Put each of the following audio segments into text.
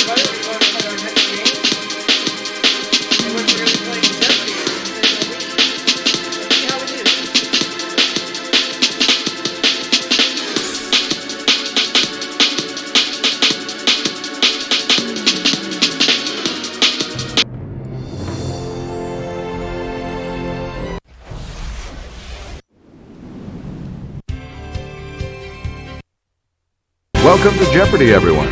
everybody, we're going to play our next game. In which we're going to be playing Jeopardy on Nintendo Wii. Let's see how we do. Welcome to Jeopardy, everyone.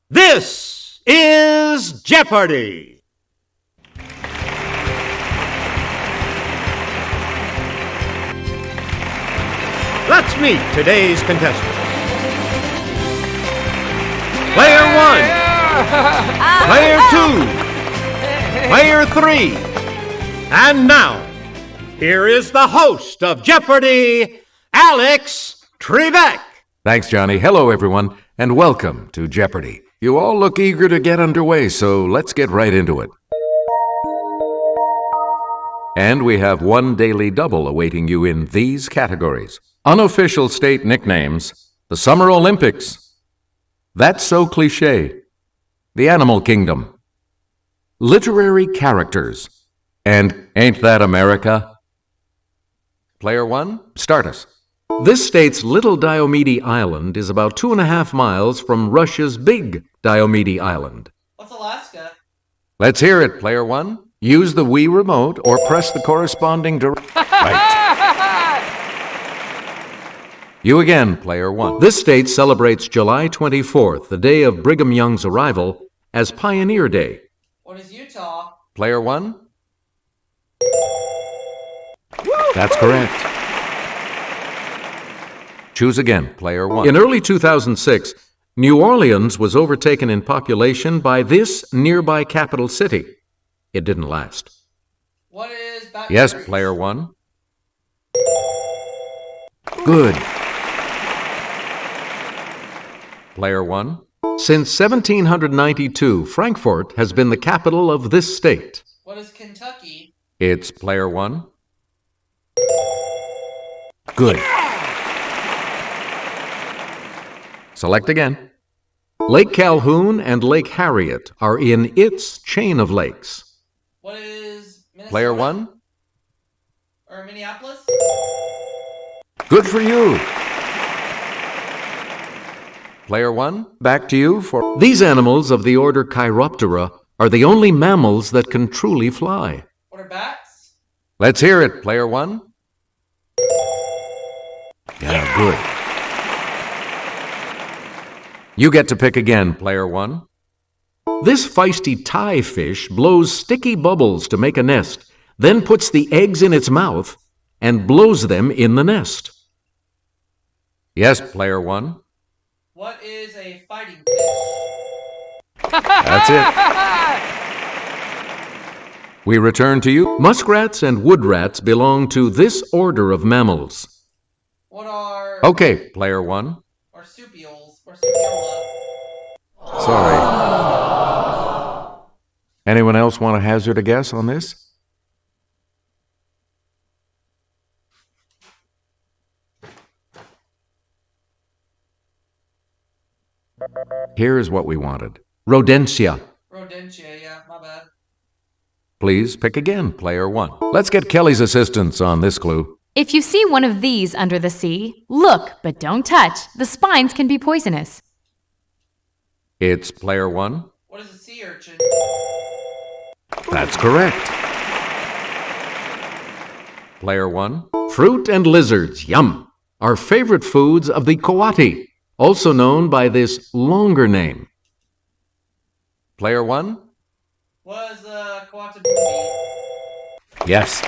This is Jeopardy! Let's meet today's contestants. Player 1, Player 2, Player 3, and now, here is the host of Jeopardy, Alex Trebek. Thanks, Johnny. Hello, everyone, and welcome to Jeopardy. You all look eager to get underway, so let's get right into it. And we have one daily double awaiting you in these categories. Unofficial state nicknames, the Summer Olympics, That's So Cliché, the Animal Kingdom, literary characters, and Ain't That America? Player 1, start us. This state's Little Diomede Island is about 2.5 miles from Russia's Big Diomede Island. What's Alaska? Let's hear it, Player 1. Use the Wii remote or press the corresponding Right. You again, Player 1. This state celebrates July 24th, the day of Brigham Young's arrival, as Pioneer Day. What is Utah? Player 1? That's correct. Choose again, Player 1. In early 2006, New Orleans was overtaken in population by this nearby capital city. It didn't last. What is Baton Yes, Rouge? Player 1. Good. Player 1. Since 1792, Frankfort has been the capital of this state. What is Kentucky? It's Player 1. Good. Select again. Lake Calhoun and Lake Harriet are in its chain of lakes. What is Minnesota? Player 1. Or Minneapolis? Good for you. Player 1, back to you for... These animals of the order Chiroptera are the only mammals that can truly fly. What are bats? Let's hear it, Player 1. Yeah, good. You get to pick again, Player 1. This feisty tie fish blows sticky bubbles to make a nest, then puts the eggs in its mouth and blows them in the nest. Yes, Player 1. What is a fighting fish? That's it. We return to you. Muskrats and woodrats belong to this order of mammals. What are... Okay, Player 1. Marsupials? Marsupiola? Sorry. Anyone else want to hazard a guess on this? Here's what we wanted. Rodentia. Rodentia, yeah, my bad. Please pick again, Player 1. Let's get Kelly's assistance on this clue. If you see one of these under the sea, look, but don't touch. The spines can be poisonous. It's Player 1. What is a sea urchin? That's correct. Player 1. Fruit and lizards, yum, are favorite foods of the coati, also known by this longer name. Player 1. What is a Coatabubi? Yes.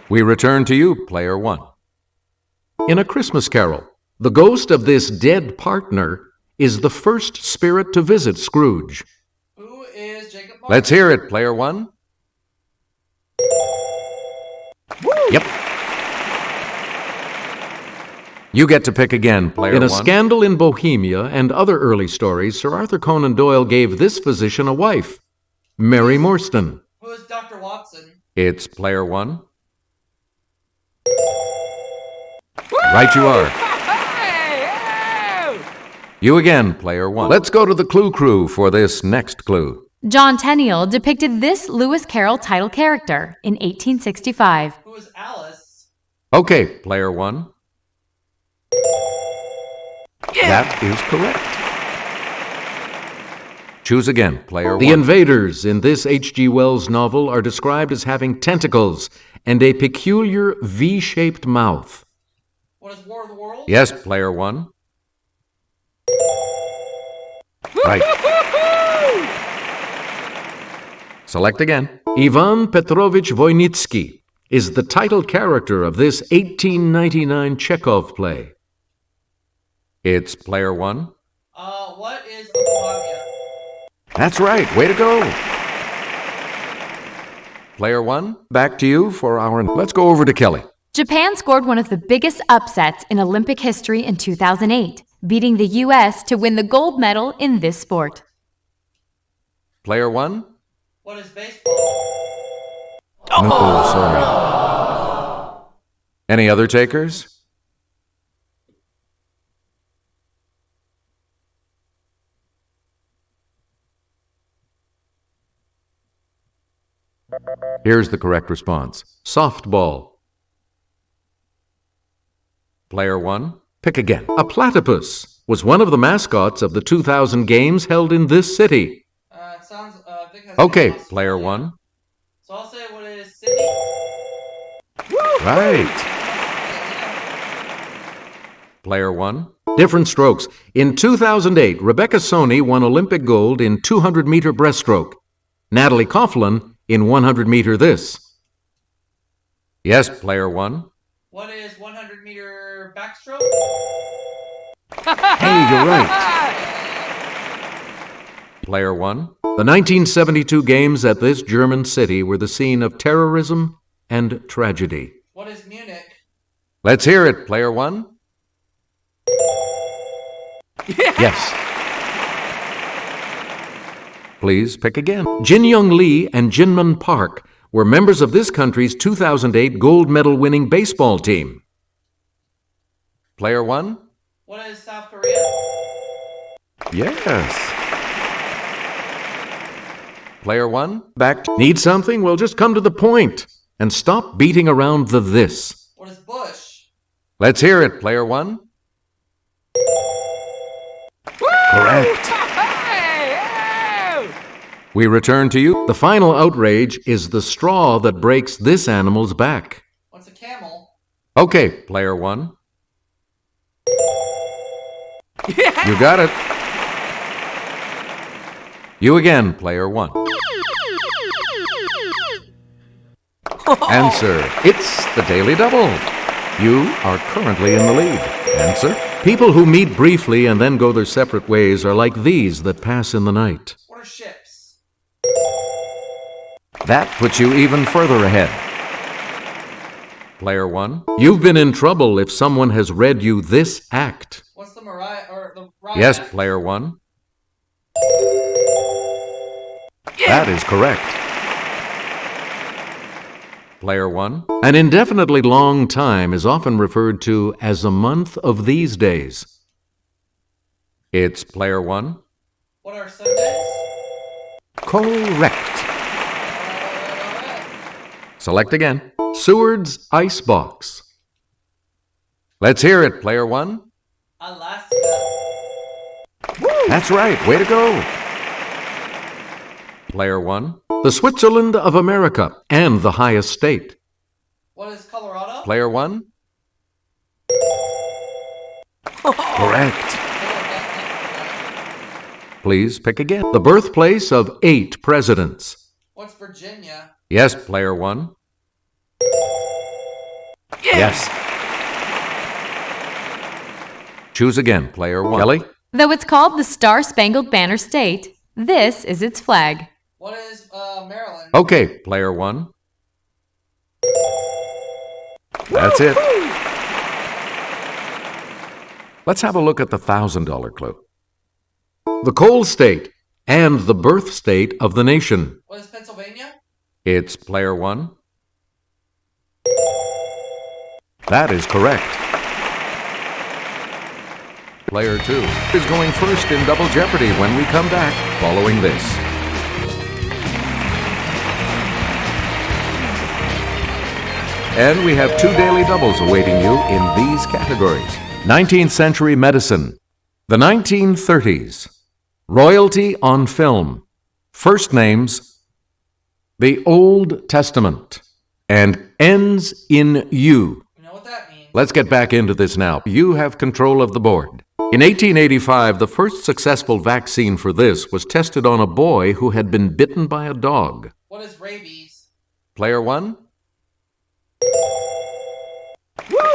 We return to you, Player 1. In A Christmas Carol, the ghost of this dead partner is the first spirit to visit Scrooge. Who is Jacob Marley? Let's hear it, Player 1. Yep. You get to pick again, player one. In a scandal in Bohemia and other early stories, Sir Arthur Conan Doyle gave this physician a wife, Mary Morstan. Who is Dr. Watson? It's player one. Right you are. You again, player one. Let's go to the Clue Crew for this next clue. John Tenniel depicted this Lewis Carroll title character in 1865. Who is Alice? Okay, player one. That is correct. Choose again, player one. The invaders in this H.G. Wells novel are described as having tentacles and a peculiar V-shaped mouth. What is War of the Worlds? Yes, player one. Right. Select again. Ivan Petrovich Voynitsky is the title character of this 1899 Chekhov play. It's player one. What is Oklahoma? That's right. Way to go. Player one, back to you for our... Let's go over to Kelly. Japan scored one of the biggest upsets in Olympic history in 2008, beating the U.S. to win the gold medal in this sport. Player one. What is baseball? No, sorry. Any other takers? Here's the correct response. Softball. Player one, pick again. A platypus was one of the mascots of the 2000 games held in this city. It sounds, Vic has Okay, Australia. player one. So I'll say what is Sydney? Right. Player one. Different strokes. In 2008, Rebecca Soni won Olympic gold in 200-meter breaststroke. Natalie Coughlin in 100-meter this. Yes, player one. What is 100-meter backstroke? Hey, you're right. Player one. The 1972 games at this German city were the scene of terrorism and tragedy. What is Munich? Let's hear it, player one. Yes. Please pick again. Jin Young Lee and Jinmun Park were members of this country's 2008 gold medal winning baseball team. Player one. What is South Korea? Yes. Player one, back. Need something? Well, just come to the point and stop beating around the this. What is Bush? Let's hear it, player one. Correct. We return to you. The final outrage is the straw that breaks this animal's back. What's a camel? Okay, player one. You got it. You again, player one. Answer. It's the Daily Double. You are currently in the lead. Answer. People who meet briefly and then go their separate ways are like these that pass in the night. What are ships? That puts you even further ahead. Player one. You've been in trouble if someone has read you this act. What's the riot? Yes, player one. That is correct. Player one. An indefinitely long time is often referred to as a month of these days. It's player one. What are Sundays? Correct. Select again. Seward's Icebox. Let's hear it, player one. Alaska. That's right. Way to go. Player one. The Switzerland of America and the highest state. What is Colorado? Player one. Correct. Please pick again. The birthplace of 8 presidents. What's Virginia? Yes, player one. Yes. Choose again, player one. Kelly? Though it's called the Star-Spangled Banner State, this is its flag. What is Maryland? Okay, player one. That's it. Let's have a look at the $1,000 clue. The coal state and the birth state of the nation. What is Pennsylvania? It's player one. That is correct. Player two is going first in Double Jeopardy when we come back following this. And we have 2 daily doubles awaiting you in these categories. 19th century medicine, the 1930s, royalty on film, first names, the Old Testament, and ends in U. You know what that means? Let's get back into this now. You have control of the board. In 1885, the first successful vaccine for this was tested on a boy who had been bitten by a dog. What is rabies? Player one?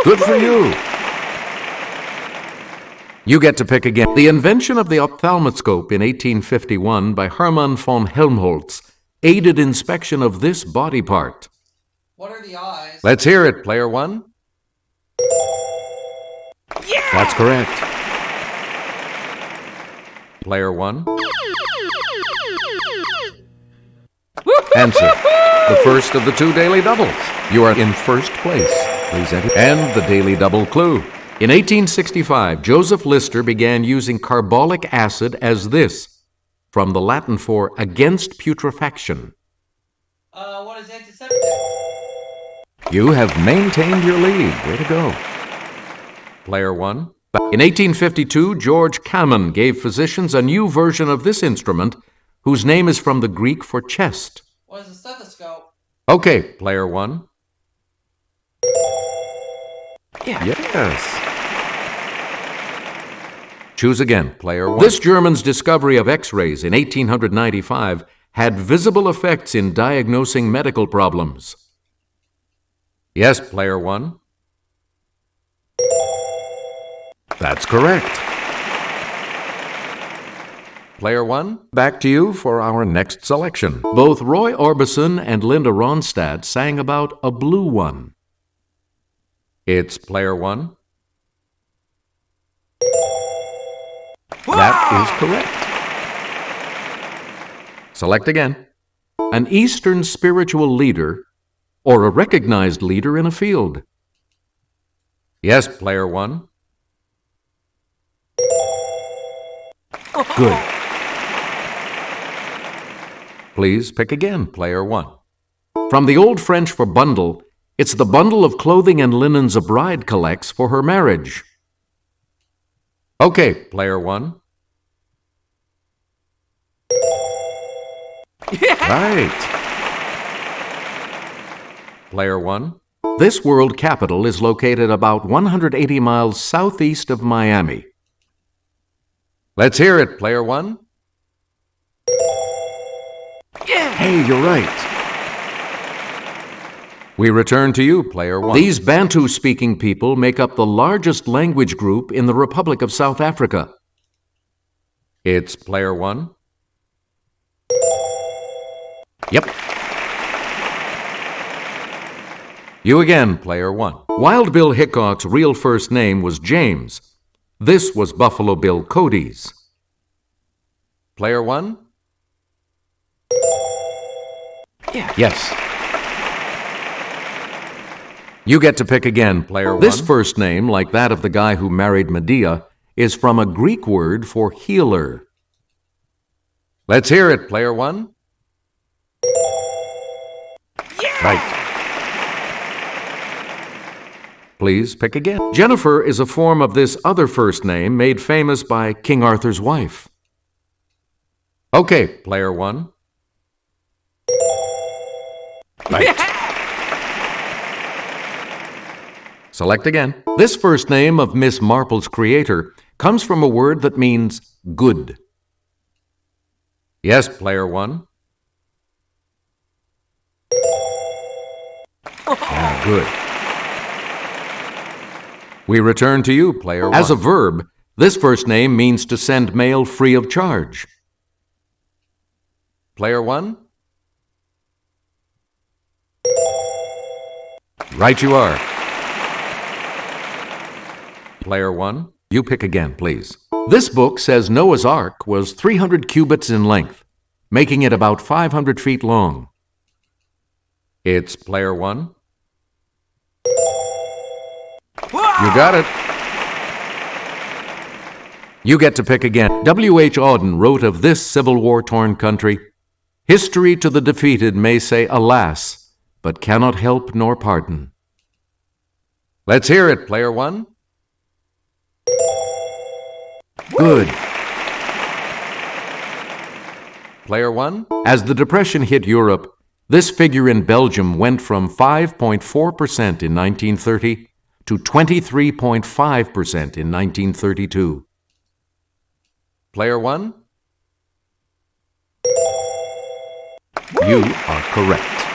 Good for you. You get to pick again. The invention of the ophthalmoscope in 1851 by Hermann von Helmholtz aided inspection of this body part. What are the eyes? Let's hear it, player one. Yeah! That's correct. Player one. Answer. The first of the 2 daily doubles. You are in first place. Please enter. And the daily double clue. In 1865, Joseph Lister began using carbolic acid as this, from the Latin for against putrefaction. What is antiseptic? You have maintained your lead. Way to go. Player one. In 1852, George Kamen gave physicians a new version of this instrument, whose name is from the Greek for chest. What is a stethoscope? Okay, player one. Yes. Choose again, player one. This German's discovery of X-rays in 1895 had visible effects in diagnosing medical problems. Yes, player one. That's correct. Player one, back to you for our next selection. Both Roy Orbison and Linda Ronstadt sang about a blue one. It's player one. That is correct. Select again. An Eastern spiritual leader or a recognized leader in a field. Yes, player one. Good. Please pick again, player one. From the Old French for bundle, it's the bundle of clothing and linens a bride collects for her marriage. Okay, player one. Right. Player one. This world capital is located about 180 miles southeast of Miami. Let's hear it, player one. Yeah. Hey, you're right. We return to you, player one. These Bantu-speaking people make up the largest language group in the Republic of South Africa. It's player one. Yep. You again, player one. Wild Bill Hickok's real first name was James. This was Buffalo Bill Cody's. Player one? Yeah. Yes. You get to pick again, player one. This first name, like that of the guy who married Medea, is from a Greek word for healer. Let's hear it, player one. Yeah! Right. Please pick again. Jennifer is a form of this other first name made famous by King Arthur's wife. Okay, player one. Right. Yeah. Select again. This first name of Miss Marple's creator comes from a word that means good. Yes, player one. Yeah, good. We return to you, player one. As a verb, this first name means to send mail free of charge. Player one? Right you are. player one. You pick again, please. This book says Noah's Ark was 300 cubits in length, making it about 500 feet long. It's player one. You got it. You get to pick again. W.H. Auden wrote of this Civil War-torn country, "History to the defeated may say, alas, but cannot help nor pardon." Let's hear it, player one. Good. Player one. As the Depression hit Europe, this figure in Belgium went from 5.4% in 1930 to 23.5% in 1932. Player one. You are correct.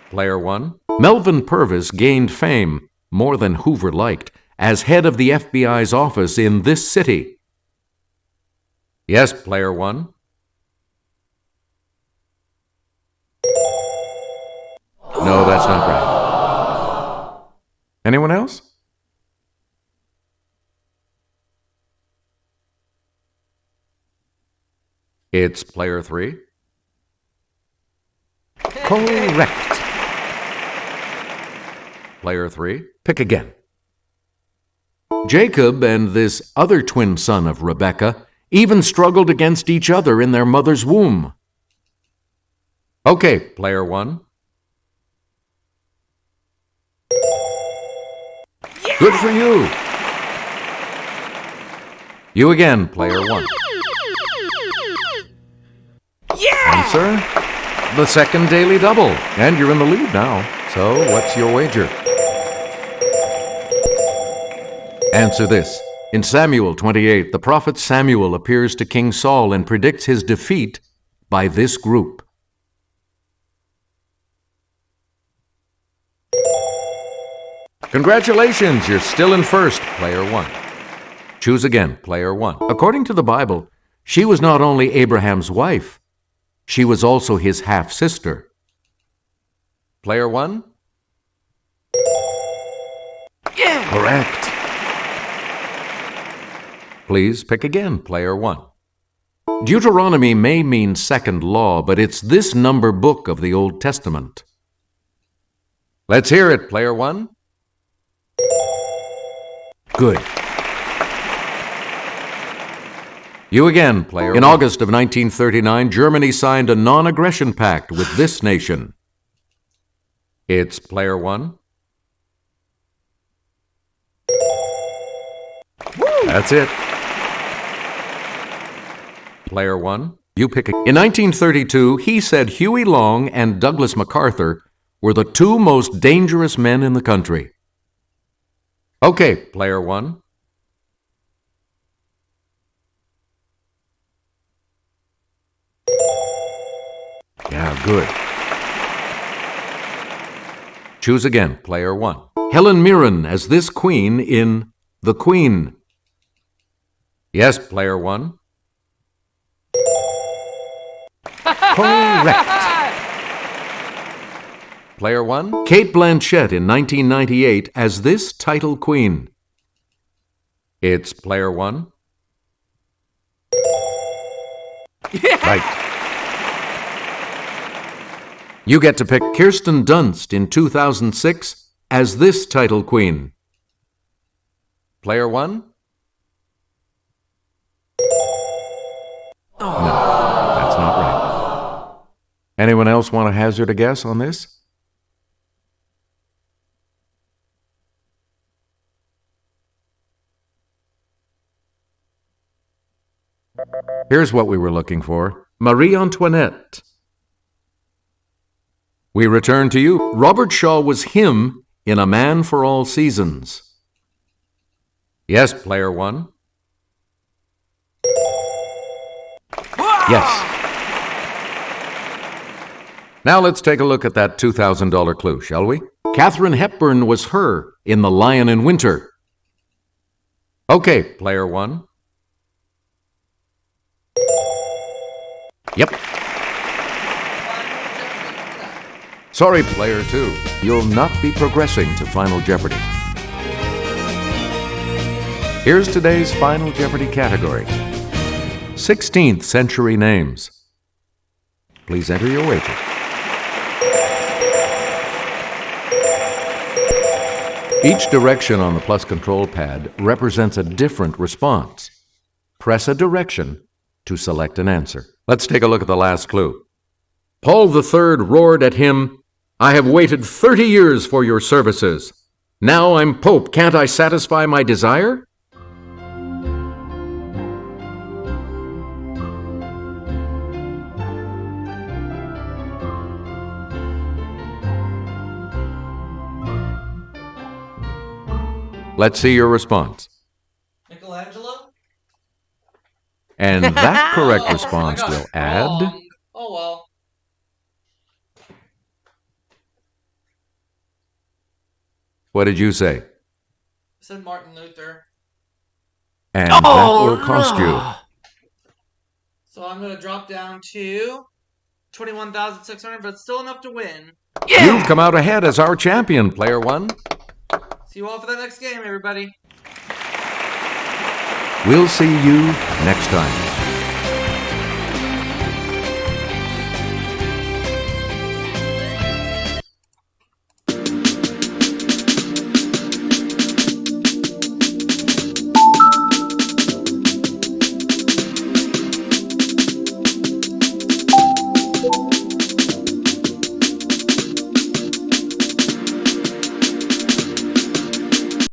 Player one. Melvin Purvis gained fame, more than Hoover liked, as head of the FBI's office in this city. Yes, player one. No, that's not right. Anyone else? It's player three. Correct. Player three. Pick again. Jacob and this other twin son of Rebekah even struggled against each other in their mother's womb. Okay, player one. Yeah! Good for you. You again, player one. Yeah! Answer, the second daily double. And you're in the lead now. So what's your wager? Answer this. In Samuel 28, the prophet Samuel appears to King Saul and predicts his defeat by this group. Congratulations, you're still in first, player one. Choose again, player one. According to the Bible, she was not only Abraham's wife, she was also his half-sister. Player one? Yeah! Correct. Please pick again, player one. Deuteronomy may mean second law, but it's this number book of the Old Testament. Let's hear it, player one. Good. You again, player one. In August of 1939, Germany signed a non-aggression pact with this nation. It's player one. That's it. Player one, you pick a... In 1932, he said Huey Long and Douglas MacArthur were the two most dangerous men in the country. Okay, player one. Yeah, good. Choose again, player one. Helen Mirren as this queen in The Queen. Yes, player one. Correct. Player one. Kate Blanchett in 1998 as this title queen. It's player one. Yeah. Right. You get to pick Kirsten Dunst in 2006 as this title queen. Player one? No, that's not right. Anyone else want to hazard a guess on this? Here's what we were looking for. Marie Antoinette. We return to you. Robert Shaw was him in A Man for All Seasons. Yes, player one. Yes. Now let's take a look at that $2,000 clue, shall we? Katharine Hepburn was her in The Lion in Winter. Okay, player one. Yep. Sorry, player two. You'll not be progressing to Final Jeopardy. Here's today's final Jeopardy category. 16th century names. Please enter your wager. Each direction on the plus control pad represents a different response. Press a direction to select an answer. Let's take a look at the last clue. Paul III roared at him, "I have waited 30 years for your services. Now I'm Pope. Can't I satisfy my desire?" Let's see your response. Michelangelo? And that correct response I got will it add... wrong. Oh well. What did you say? I said Martin Luther. And that will cost you. So I'm gonna drop down to 21,600, but it's still enough to win. You've come out ahead as our champion, player one. See you all for the next game, everybody. We'll see you next time.